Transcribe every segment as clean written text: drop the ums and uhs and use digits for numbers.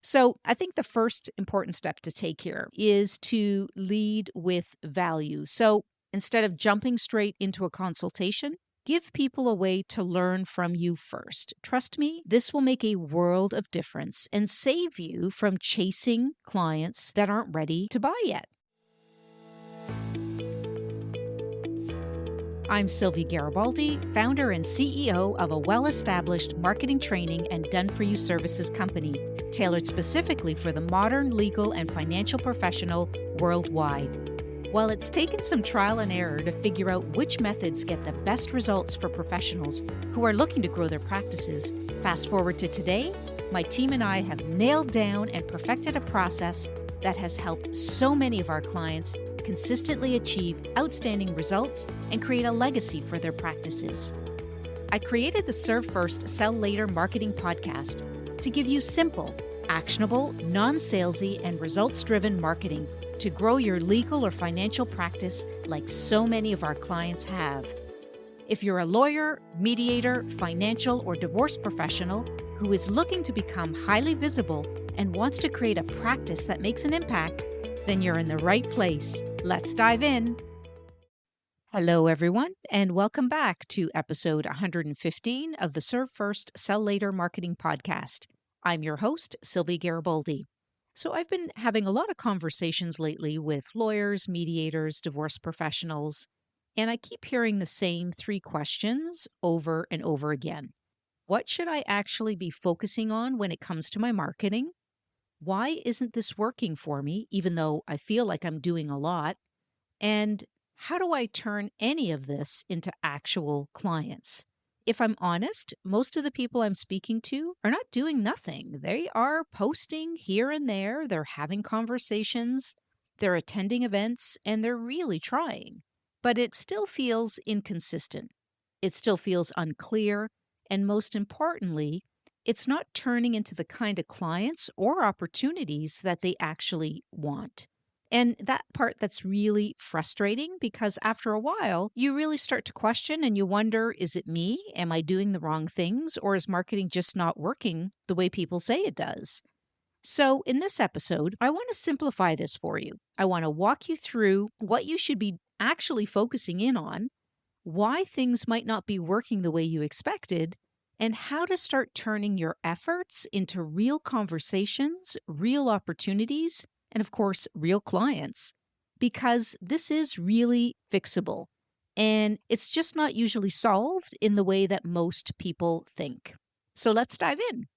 So I think the first important step to take here is to lead with value. So instead of jumping straight into a consultation, give people a way to learn from you first. Trust me, this will make a world of difference and save you from chasing clients that aren't ready to buy yet. I'm Sylvia Garibaldi, founder and CEO of a well-established marketing training and done-for-you services company, tailored specifically for the modern legal and financial professional worldwide. While it's taken some trial and error to figure out which methods get the best results for professionals who are looking to grow their practices, fast forward to today, my team and I have nailed down and perfected a process that has helped so many of our clients consistently achieve outstanding results and create a legacy for their practices. I created the Serve First, Sell Later marketing podcast to give you simple, actionable, non-salesy, and results-driven marketing to grow your legal or financial practice like so many of our clients have. If you're a lawyer, mediator, financial, or divorce professional who is looking to become highly visible and wants to create a practice that makes an impact, then you're in the right place. Let's dive in. Hello, everyone, and welcome back to episode 115 of the Serve First, Sell Later marketing podcast. I'm your host, Sylvia Garibaldi. So I've been having a lot of conversations lately with lawyers, mediators, divorce professionals, and I keep hearing the same three questions over and over again. What should I actually be focusing on when it comes to my marketing? Why isn't this working for me, even though I feel like I'm doing a lot? And how do I turn any of this into actual clients? If I'm honest, most of the people I'm speaking to are not doing nothing. They are posting here and there, they're having conversations, they're attending events, and they're really trying. But it still feels inconsistent. It still feels unclear. And most importantly, it's not turning into the kind of clients or opportunities that they actually want. And that part that's really frustrating because after a while, you really start to question and you wonder, is it me? Am I doing the wrong things? Or is marketing just not working the way people say it does? So, in this episode, I want to simplify this for you. I want to walk you through what you should be actually focusing in on, why things might not be working the way you expected, and how to start turning your efforts into real conversations, real opportunities, and of course, real clients. Because this is really fixable. And it's just not usually solved in the way that most people think. So let's dive in.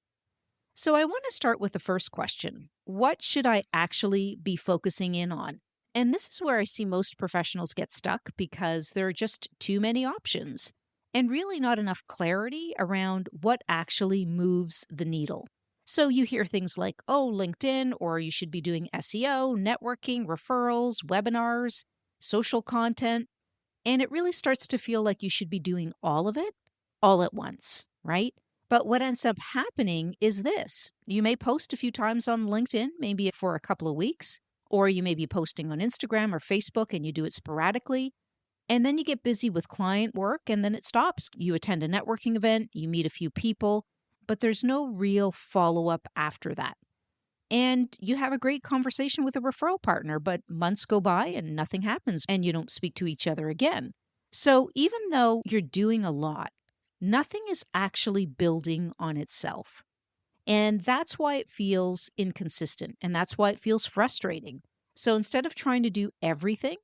So I want to start with the first question. What should I actually be focusing in on? And this is where I see most professionals get stuck because there are just too many options and really not enough clarity around what actually moves the needle. So you hear things like, oh, LinkedIn, or you should be doing SEO, networking, referrals, webinars, social content. And it really starts to feel like you should be doing all of it all at once, right? But what ends up happening is this. You may post a few times on LinkedIn, maybe for a couple of weeks, or you may be posting on Instagram or Facebook and you do it sporadically. And then you get busy with client work and then it stops. You attend a networking event, you meet a few people, but there's no real follow up after that. And you have a great conversation with a referral partner, but months go by and nothing happens and you don't speak to each other again. So even though you're doing a lot, nothing is actually building on itself. And that's why it feels inconsistent and that's why it feels frustrating. So instead of trying to do everything,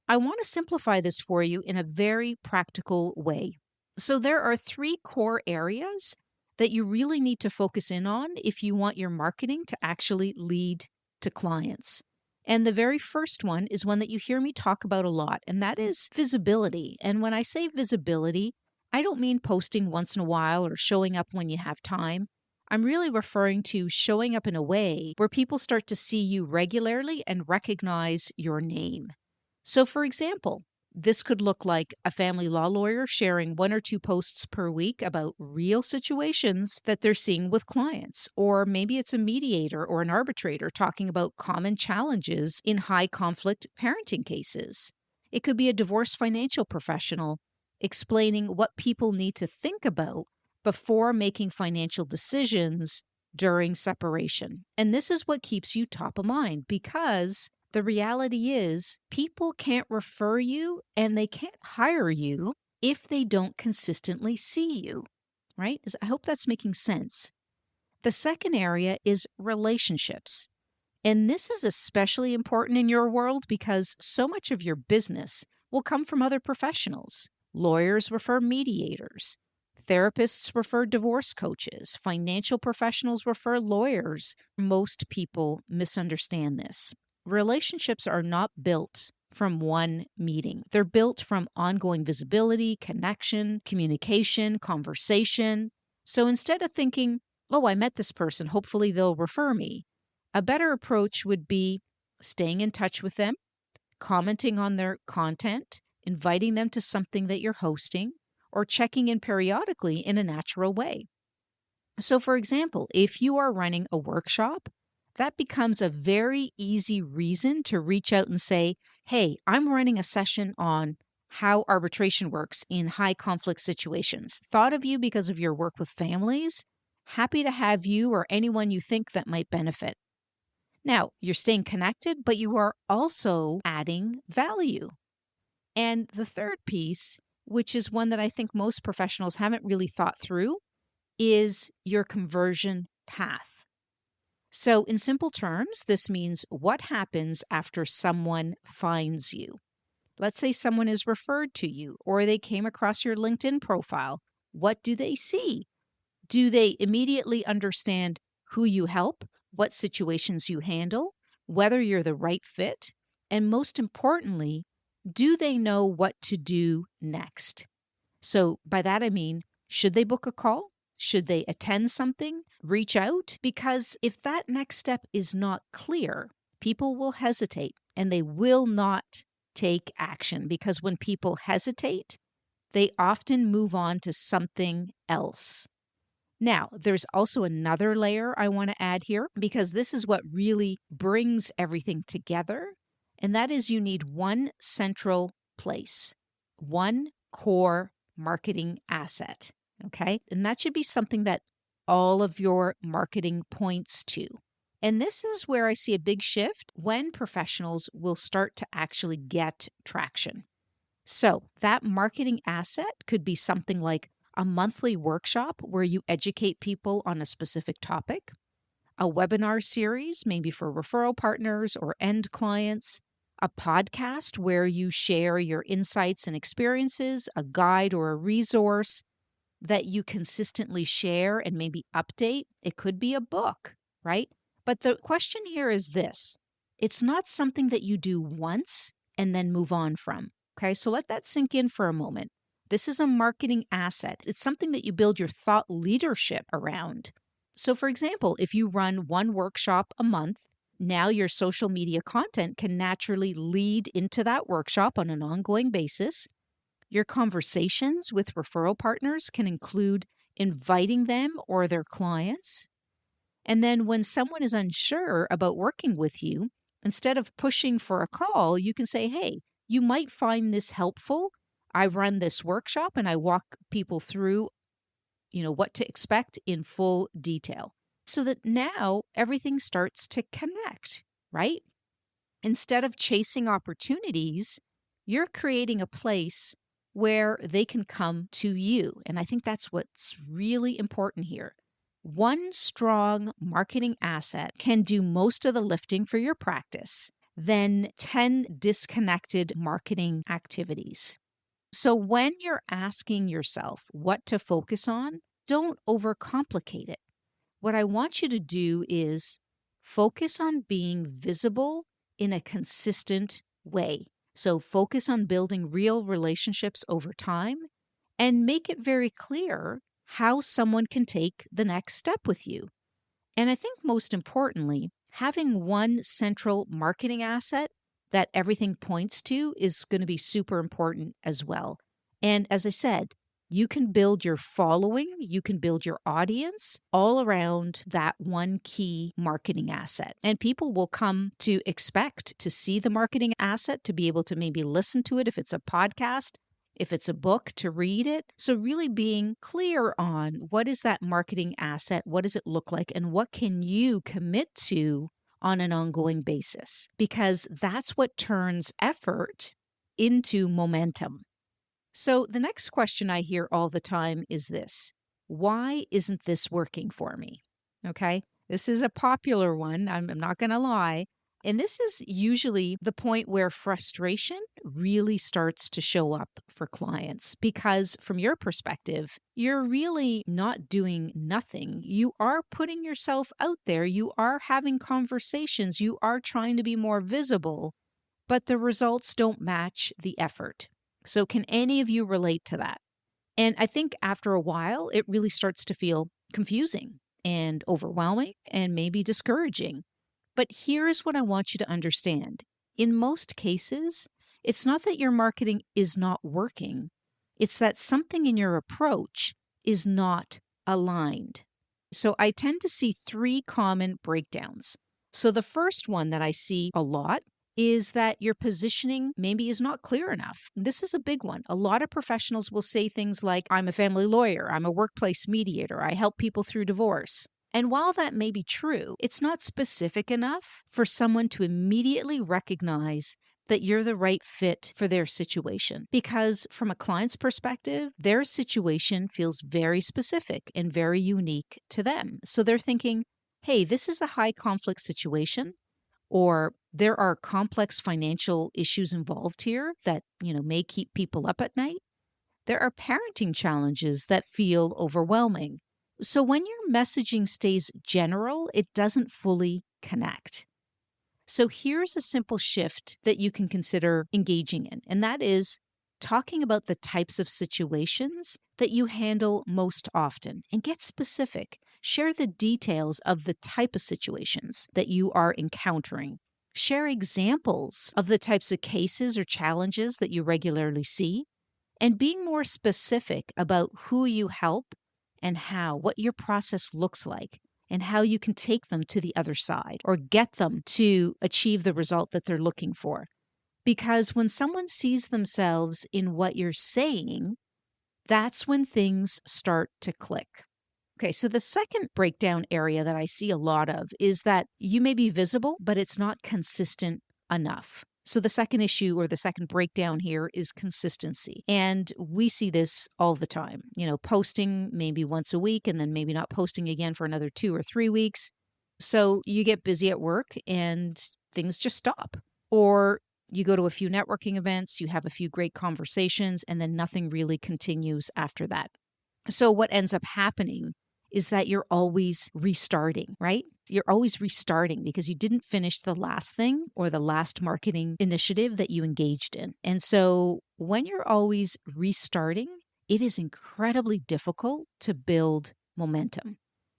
I want to simplify this for you in a very practical way. So there are three core areas that you really need to focus in on if you want your marketing to actually lead to clients. And the very first one is one that you hear me talk about a lot, and that is visibility. And when I say visibility, I don't mean posting once in a while or showing up when you have time. I'm really referring to showing up in a way where people start to see you regularly and recognize your name. So, for example, this could look like a family law lawyer sharing one or two posts per week about real situations that they're seeing with clients. Or maybe it's a mediator or an arbitrator talking about common challenges in high conflict parenting cases. It could be a divorce financial professional explaining what people need to think about before making financial decisions during separation. And this is what keeps you top of mind because the reality is people can't refer you and they can't hire you if they don't consistently see you, right? I hope that's making sense. The second area is relationships. And this is especially important in your world because so much of your business will come from other professionals. Lawyers refer mediators. Therapists refer divorce coaches. Financial professionals refer lawyers. Most people misunderstand this. Relationships are not built from one meeting. They're built from ongoing visibility, connection, communication, conversation. So instead of thinking, oh, I met this person, hopefully they'll refer me, a better approach would be staying in touch with them, commenting on their content, inviting them to something that you're hosting, or checking in periodically in a natural way. So, for example, if you are running a workshop, that becomes a very easy reason to reach out and say, hey, I'm running a session on how arbitration works in high conflict situations. Thought of you because of your work with families. Happy to have you or anyone you think that might benefit. Now, you're staying connected, but you are also adding value. And the third piece, which is one that I think most professionals haven't really thought through, is your conversion path. So, in simple terms, this means what happens after someone finds you. Let's say someone is referred to you or they came across your LinkedIn profile. What do they see? Do they immediately understand who you help, what situations you handle, whether you're the right fit, and most importantly, do they know what to do next? So by that I mean, should they book a call? Should they attend something? Reach out? Because if that next step is not clear, people will hesitate and they will not take action because when people hesitate, they often move on to something else. Now, there's also another layer I want to add here because this is what really brings everything together. And that is you need one central place, one core marketing asset. Okay. And that should be something that all of your marketing points to. And this is where I see a big shift when professionals will start to actually get traction. So that marketing asset could be something like a monthly workshop where you educate people on a specific topic, a webinar series, maybe for referral partners or end clients, a podcast where you share your insights and experiences, a guide or a resource that you consistently share and maybe update. It could be a book, right? But the question here is this. It's not something that you do once and then move on from. Okay, so let that sink in for a moment. This is a marketing asset. It's something that you build your thought leadership around. So, for example, if you run one workshop a month, now your social media content can naturally lead into that workshop on an ongoing basis. Your conversations with referral partners can include inviting them or their clients. And then when someone is unsure about working with you, instead of pushing for a call, you can say, hey, you might find this helpful. I run this workshop and I walk people through, what to expect in full detail so that now everything starts to connect, right? Instead of chasing opportunities, you're creating a place where they can come to you. And I think that's what's really important here. One strong marketing asset can do most of the lifting for your practice than 10 disconnected marketing activities. So when you're asking yourself what to focus on, don't overcomplicate it. What I want you to do is focus on being visible in a consistent way. So focus on building real relationships over time and make it very clear how someone can take the next step with you. And I think most importantly, having one central marketing asset that everything points to is going to be super important as well. And as I said, you can build your following, you can build your audience all around that one key marketing asset. And people will come to expect to see the marketing asset, to be able to maybe listen to it if it's a podcast, If it's a book, to read it. So really being clear on what is that marketing asset? What does it look like? And what can you commit to on an ongoing basis? Because that's what turns effort into momentum. So the next question I hear all the time is this: why isn't this working for me? Okay. This is a popular one. I'm not going to lie. And this is usually the point where frustration really starts to show up for clients because, from your perspective, you're really not doing nothing. You are putting yourself out there, you are having conversations, you are trying to be more visible, but the results don't match the effort. So, can any of you relate to that? And I think after a while, it really starts to feel confusing and overwhelming and maybe discouraging. But here's what I want you to understand. In most cases, it's not that your marketing is not working, it's that something in your approach is not aligned. So I tend to see three common breakdowns. So the first one that I see a lot is that your positioning maybe is not clear enough. This is a big one. A lot of professionals will say things like, I'm a family lawyer, I'm a workplace mediator, I help people through divorce. And while that may be true, it's not specific enough for someone to immediately recognize that you're the right fit for their situation. Because from a client's perspective, their situation feels very specific and very unique to them. So they're thinking, hey, this is a high conflict situation, or there are complex financial issues involved here that, may keep people up at night. There are parenting challenges that feel overwhelming. So when your messaging stays general, it doesn't fully connect. So here's a simple shift that you can consider engaging in, and that is talking about the types of situations that you handle most often and get specific. Share the details of the type of situations that you are encountering. Share examples of the types of cases or challenges that you regularly see, and being more specific about who you help and how, what your process looks like, and how you can take them to the other side or get them to achieve the result that they're looking for. Because when someone sees themselves in what you're saying, that's when things start to click. Okay, so the second breakdown area that I see a lot of is that you may be visible, but it's not consistent enough. So the second issue or the second breakdown here is consistency. And we see this all the time, posting maybe once a week and then maybe not posting again for another 2 or 3 weeks. So you get busy at work and things just stop. Or you go to a few networking events, you have a few great conversations, and then nothing really continues after that. So what ends up happening is that you're always restarting, right? You're always restarting because you didn't finish the last thing or the last marketing initiative that you engaged in. And so when you're always restarting, it is incredibly difficult to build momentum.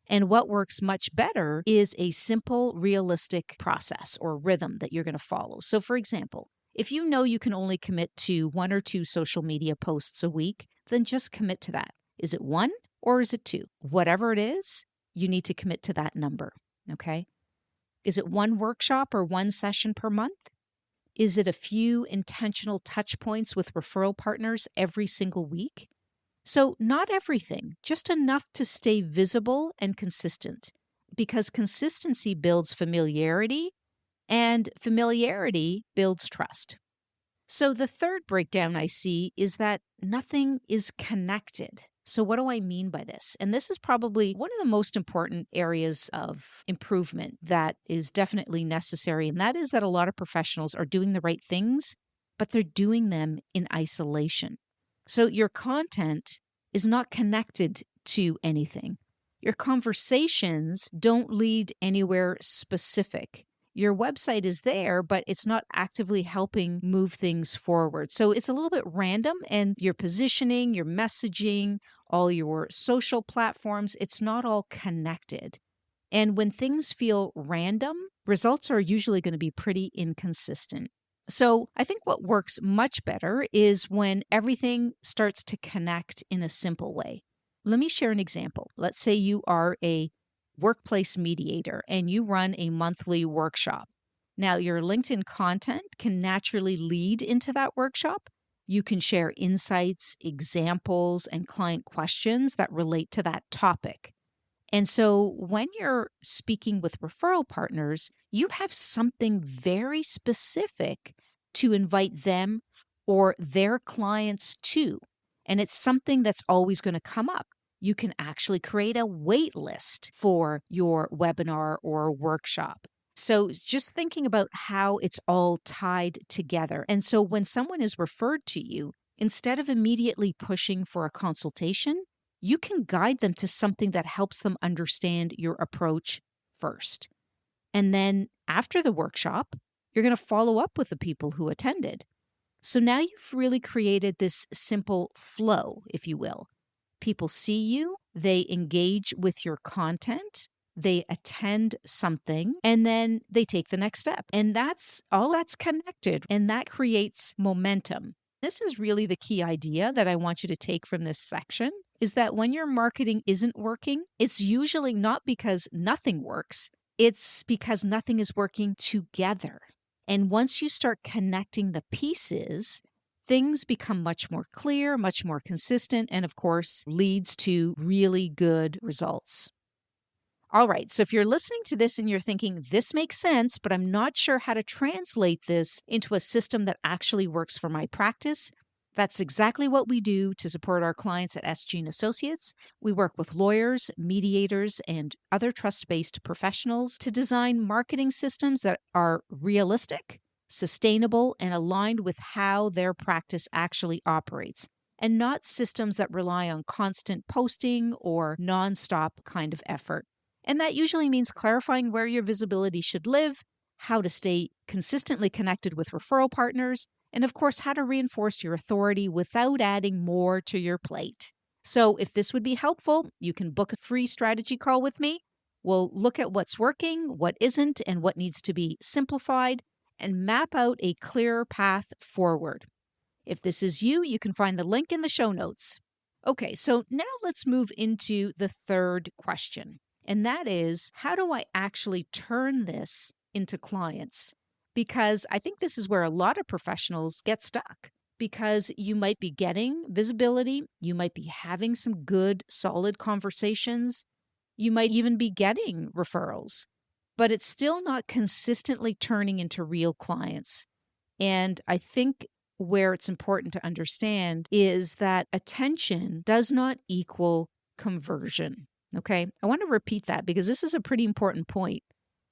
And what works much better is a simple, realistic process or rhythm that you're going to follow. So for example, if you know you can only commit to 1 or 2 social media posts a week, then just commit to that. Is it 1 or is it 2? Whatever it is, you need to commit to that number, okay? Is it 1 workshop or 1 session per month? Is it a few intentional touch points with referral partners every single week? So not everything, just enough to stay visible and consistent, because consistency builds familiarity and familiarity builds trust. So the third breakdown I see is that nothing is connected. So what do I mean by this? And this is probably one of the most important areas of improvement that is definitely necessary. And that is that a lot of professionals are doing the right things, but they're doing them in isolation. So your content is not connected to anything. Your conversations don't lead anywhere specific. Your website is there, but it's not actively helping move things forward. So it's a little bit random, and your positioning, your messaging, all your social platforms, it's not all connected. And when things feel random, results are usually going to be pretty inconsistent. So I think what works much better is when everything starts to connect in a simple way. Let me share an example. Let's say you are a workplace mediator and you run a monthly workshop. Now, your LinkedIn content can naturally lead into that workshop, You can share insights, examples, and client questions that relate to that topic. And so when you're speaking with referral partners, you have something very specific to invite them or their clients to. And it's something that's always going to come up. You can actually create a wait list for your webinar or workshop. So just thinking about how it's all tied together. And so when someone is referred to you, instead of immediately pushing for a consultation, you can guide them to something that helps them understand your approach first. And then after the workshop, you're going to follow up with the people who attended. So now you've really created this simple flow, if you will. People see you, they engage with your content, they attend something, and then they take the next step. And that's connected, and that creates momentum. This is really the key idea that I want you to take from this section is that when your marketing isn't working, it's usually not because nothing works, it's because nothing is working together. And once you start connecting the pieces, things become much more clear, much more consistent, and of course, leads to really good results. All right, so if you're listening to this and you're thinking, this makes sense, but I'm not sure how to translate this into a system that actually works for my practice, that's exactly what we do to support our clients at SG & Associates. We work with lawyers, mediators, and other trust-based professionals to design marketing systems that are realistic, sustainable, and aligned with how their practice actually operates, and not systems that rely on constant posting or nonstop kind of effort. And that usually means clarifying where your visibility should live, how to stay consistently connected with referral partners, and of course, how to reinforce your authority without adding more to your plate. So if this would be helpful, you can book a free strategy call with me. We'll look at what's working, what isn't, and what needs to be simplified, and map out a clear path forward. If this is you, you can find the link in the show notes. Okay, so now let's move into the third question. And that is, how do I actually turn this into clients? Because I think this is where a lot of professionals get stuck. Because you might be getting visibility, you might be having some good, solid conversations, you might even be getting referrals, but it's still not consistently turning into real clients. And I think where it's important to understand is that attention does not equal conversion. Okay. I want to repeat that because this is a pretty important point.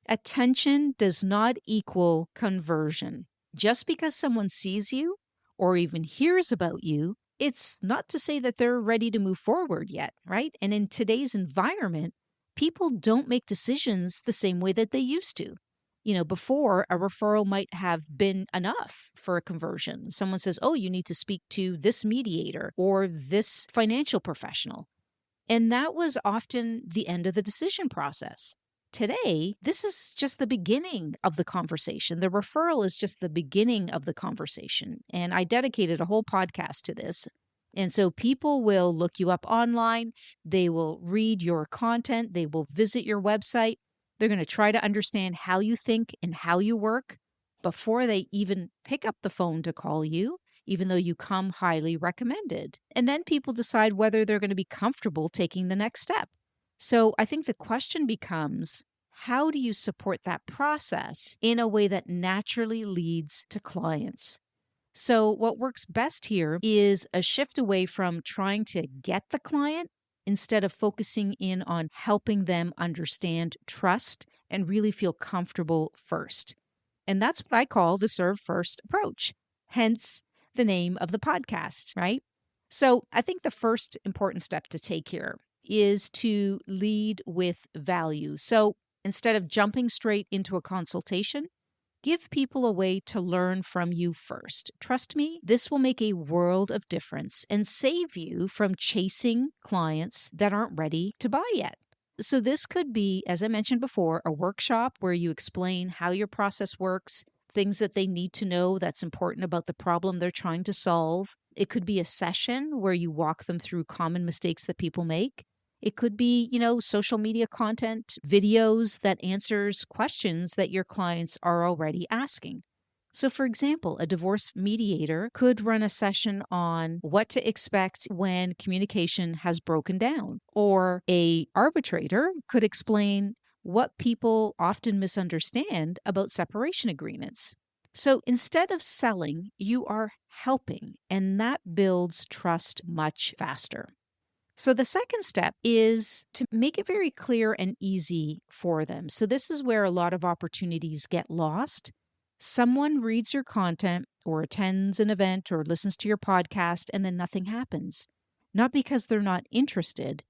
Attention does not equal conversion. Just because someone sees you or even hears about you, it's not to say that they're ready to move forward yet, right? And in today's environment, people don't make decisions the same way that they used to. Before a referral might have been enough for a conversion. Someone says, oh, you need to speak to this mediator or this financial professional. And that was often the end of the decision process. Today, this is just the beginning of the conversation. The referral is just the beginning of the conversation. And I dedicated a whole podcast to this. And so people will look you up online. They will read your content. They will visit your website. They're going to try to understand how you think and how you work before they even pick up the phone to call you, even though you come highly recommended. And then people decide whether they're going to be comfortable taking the next step. So I think the question becomes, how do you support that process in a way that naturally leads to clients? So what works best here is a shift away from trying to get the client instead of focusing in on helping them understand, trust, and really feel comfortable first. And that's what I call the serve first approach, hence the name of the podcast, right? So I think the first important step to take here is to lead with value. So instead of jumping straight into a consultation, give people a way to learn from you first. Trust me, this will make a world of difference and save you from chasing clients that aren't ready to buy yet. So this could be, as I mentioned before, a workshop where you explain how your process works, things that they need to know that's important about the problem they're trying to solve. It could be a session where you walk them through common mistakes that people make. It could be, social media content, videos that answers questions that your clients are already asking. So, for example, a divorce mediator could run a session on what to expect when communication has broken down, or a arbitrator could explain what people often misunderstand about separation agreements. So, instead of selling, you are helping, and that builds trust much faster. So the second step is to make it very clear and easy for them. So this is where a lot of opportunities get lost. Someone reads your content or attends an event or listens to your podcast, and then nothing happens. Not because they're not interested,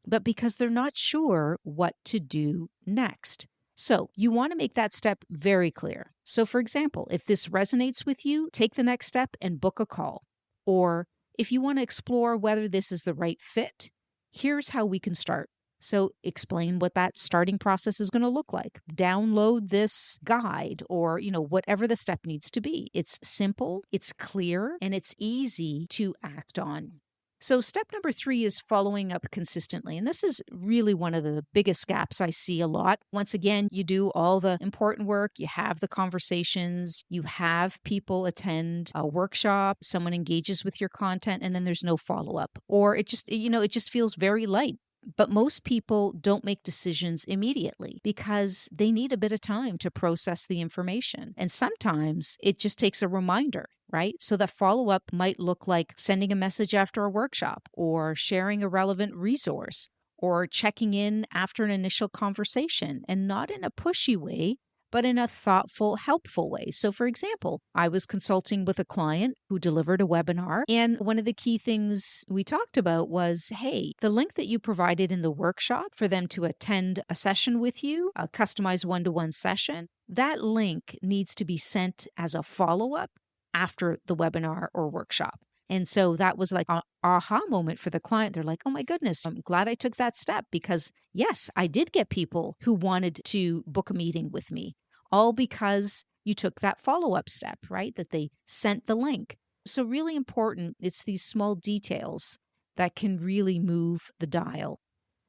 but because they're not sure what to do next. So you want to make that step very clear. So, for example, if this resonates with you, take the next step and book a call. Or if you want to explore whether this is the right fit, here's how we can start. So explain what that starting process is going to look like. Download this guide or, whatever the step needs to be. It's simple, it's clear, and it's easy to act on. So step number 3 is following up consistently. And this is really one of the biggest gaps I see a lot. Once again, you do all the important work, you have the conversations, you have people attend a workshop, someone engages with your content, and then there's no follow-up. Or it just feels very light. But most people don't make decisions immediately because they need a bit of time to process the information. And sometimes it just takes a reminder, right? So the follow up might look like sending a message after a workshop or sharing a relevant resource or checking in after an initial conversation, and not in a pushy way, but in a thoughtful, helpful way. So, for example, I was consulting with a client who delivered a webinar, and one of the key things we talked about was, hey, the link that you provided in the workshop for them to attend a session with you, a customized one-to-one session, that link needs to be sent as a follow-up after the webinar or workshop. And so that was like an aha moment for the client. They're like, oh my goodness, I'm glad I took that step because yes, I did get people who wanted to book a meeting with me, all because you took that follow-up step, right? That they sent the link. So really important, it's these small details that can really move the dial.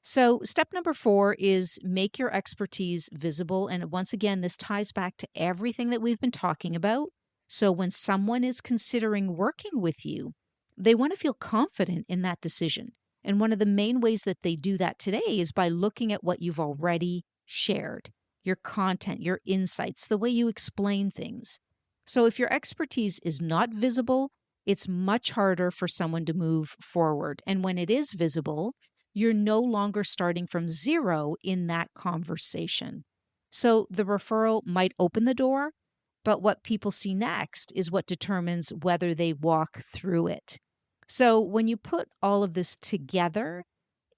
So step number 4 is make your expertise visible. And once again, this ties back to everything that we've been talking about. So when someone is considering working with you, they want to feel confident in that decision. And one of the main ways that they do that today is by looking at what you've already shared, your content, your insights, the way you explain things. So if your expertise is not visible, it's much harder for someone to move forward. And when it is visible, you're no longer starting from zero in that conversation. So the referral might open the door, but what people see next is what determines whether they walk through it. So when you put all of this together,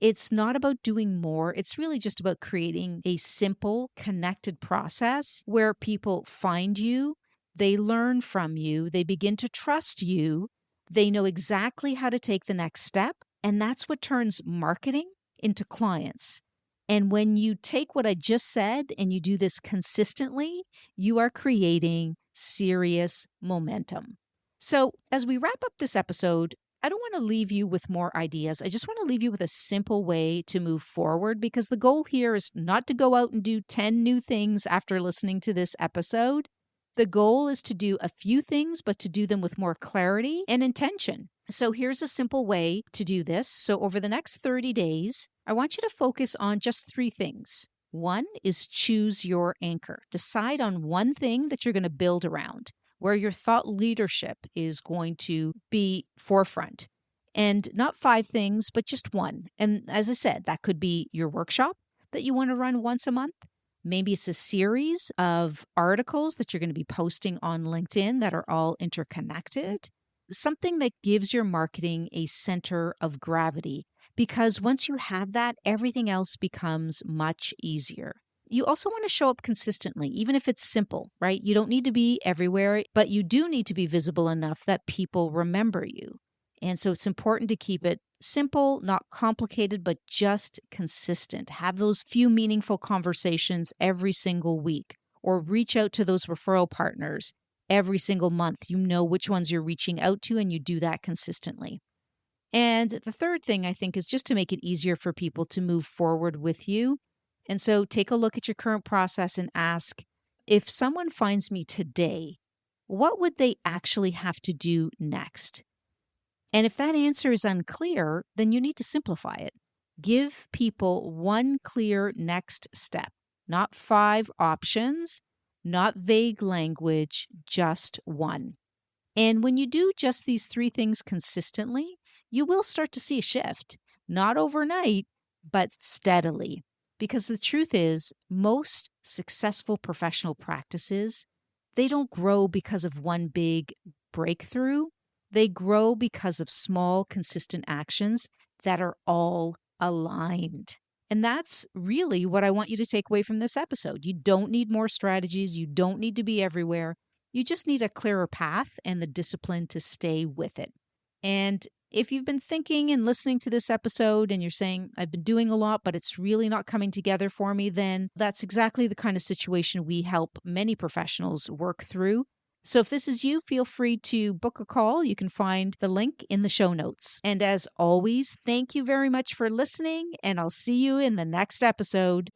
it's not about doing more. It's really just about creating a simple, connected process where people find you, they learn from you, they begin to trust you, they know exactly how to take the next step. And that's what turns marketing into clients. And when you take what I just said and you do this consistently, you are creating serious momentum. So, as we wrap up this episode, I don't want to leave you with more ideas. I just want to leave you with a simple way to move forward because the goal here is not to go out and do 10 new things after listening to this episode. The goal is to do a few things, but to do them with more clarity and intention. So here's a simple way to do this. So over the next 30 days, I want you to focus on just 3 things. One is choose your anchor. Decide on one thing that you're going to build around, where your thought leadership is going to be forefront. And not 5 things, but just one. And as I said, that could be your workshop that you want to run once a month. Maybe it's a series of articles that you're going to be posting on LinkedIn that are all interconnected. Something that gives your marketing a center of gravity, because once you have that, everything else becomes much easier. You also want to show up consistently, even if it's simple, right? You don't need to be everywhere, but you do need to be visible enough that people remember you. And so it's important to keep it simple, not complicated, but just consistent. Have those few meaningful conversations every single week, or reach out to those referral partners every single month. You know which ones you're reaching out to, and you do that consistently. And the third thing I think is just to make it easier for people to move forward with you. And so take a look at your current process and ask, if someone finds me today, what would they actually have to do next? And if that answer is unclear, then you need to simplify it. Give people one clear next step, not 5 options, not vague language, just one. And when you do just these 3 things consistently, you will start to see a shift, not overnight, but steadily. Because the truth is, most successful professional practices, they don't grow because of one big breakthrough. They grow because of small, consistent actions that are all aligned. And that's really what I want you to take away from this episode. You don't need more strategies. You don't need to be everywhere. You just need a clearer path and the discipline to stay with it. And if you've been thinking and listening to this episode and you're saying, I've been doing a lot, but it's really not coming together for me, then that's exactly the kind of situation we help many professionals work through. So if this is you, feel free to book a call. You can find the link in the show notes. And as always, thank you very much for listening, and I'll see you in the next episode.